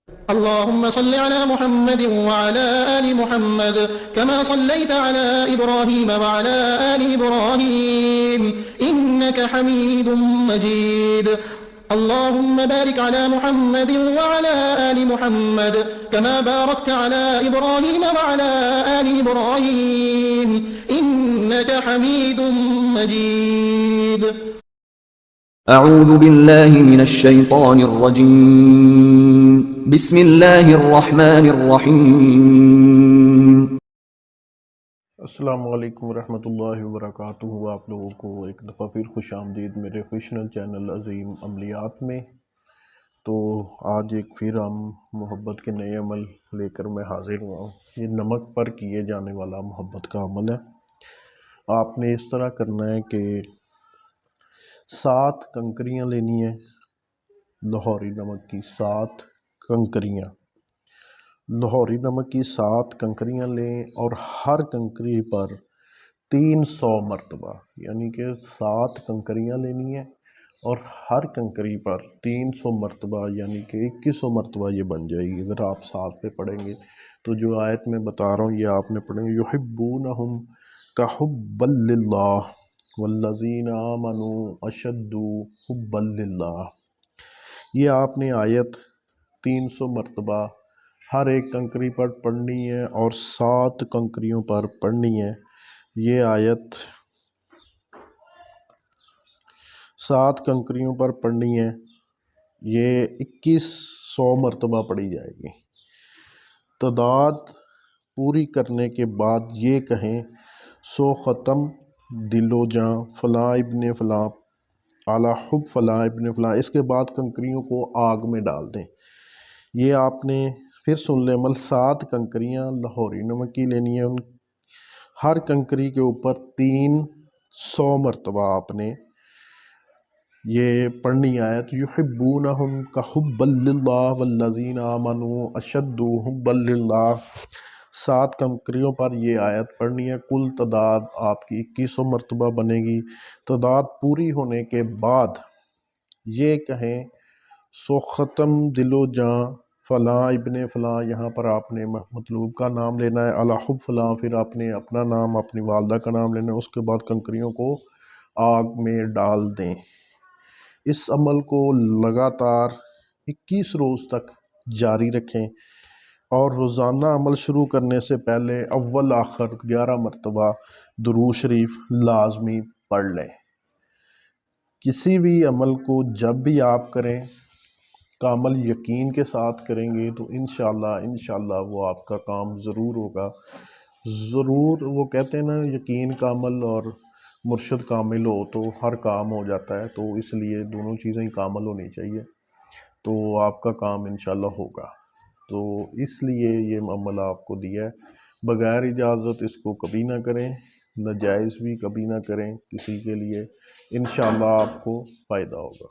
اللهم صل على محمد وعلى آل محمد كما صليت على إبراهيم وعلى آل إبراهيم إنك حميد مجيد. اللهم بارك على محمد وعلى آل محمد كما باركت على إبراهيم وعلى آل إبراهيم إنك حميد مجيد. أعوذ بالله من الشيطان الرجيم. بسم الله الرحمن الرحيم. السلام علیکم ورحمۃ اللہ وبرکاتہ۔ آپ لوگوں کو ایک دفعہ پھر خوش آمدید میرے فیشنل چینل عظیم عملیات میں۔ تو آج ایک پھر ہم محبت کے نئے عمل لے کر میں حاضر ہوا ہوں۔ یہ نمک پر کیے جانے والا محبت کا عمل ہے۔ آپ نے اس طرح کرنا ہے کہ 7 کنکریاں لینی ہیں، لاہوری نمک کی 7 کنکریاں، لاہوری نمک کی 7 کنکریاں لیں اور ہر کنکری پر 300 مرتبہ، یعنی کہ 7 کنکریاں لینی ہیں اور ہر کنکری پر 300 مرتبہ، یعنی کہ 2100 مرتبہ یہ بن جائے گی۔ اگر آپ ساتھ پہ پڑھیں گے تو جو آیت میں بتا رہا ہوں یہ آپ نے پڑھیں گے، یحبونہم کحب للہ والذین آمنوا اشد حبا للہ۔ یہ آپ نے آیت 300 مرتبہ ہر ایک کنکری پر پڑھنی ہے اور 7 کنکریوں پر پڑھنی ہے۔ یہ آیت 7 کنکریوں پر پڑھنی ہے، یہ 2100 مرتبہ پڑھی جائے گی۔ تعداد پوری کرنے کے بعد یہ کہیں، سو ختم دل و جاں فلاں ابن فلاں اعلیٰ حب فلاں ابن فلاں۔ اس کے بعد کنکریوں کو آگ میں ڈال دیں۔ یہ آپ نے پھر سن لے عمل، 7 کنکریاں لاہوری نمک کی لینی ہے، ہر کنکری کے اوپر 300 مرتبہ آپ نے یہ پڑھنی آیت، یحبونہم کحب للہ والذین آمنوا اشد حبا للہ۔ 7 کنکریوں پر یہ آیت پڑھنی ہے، کل تعداد آپ کی 2100 مرتبہ بنے گی۔ تعداد پوری ہونے کے بعد یہ کہیں، سو ختم دل و جاں فلاں ابن فلاں، یہاں پر آپ نے مطلوب کا نام لینا ہے، اعلیٰ حب فلاں، پھر آپ نے اپنا نام اپنی والدہ کا نام لینا ہے، اس کے بعد کنکریوں کو آگ میں ڈال دیں۔ اس عمل کو لگاتار 21 روز تک جاری رکھیں اور روزانہ عمل شروع کرنے سے پہلے اول آخر 11 مرتبہ درود شریف لازمی پڑھ لیں۔ کسی بھی عمل کو جب بھی آپ کریں، کامل یقین کے ساتھ کریں گے تو انشاءاللہ وہ آپ کا کام ضرور ہوگا۔ ضرور، وہ کہتے ہیں نا، یقین کامل اور مرشد کامل ہو تو ہر کام ہو جاتا ہے، تو اس لیے دونوں چیزیں کامل ہونی چاہیے، تو آپ کا کام انشاءاللہ ہوگا۔ تو اس لیے یہ عمل آپ کو دیا ہے، بغیر اجازت اس کو کبھی نہ کریں، ناجائز بھی کبھی نہ کریں کسی کے لیے، انشاءاللہ آپ کو فائدہ ہوگا۔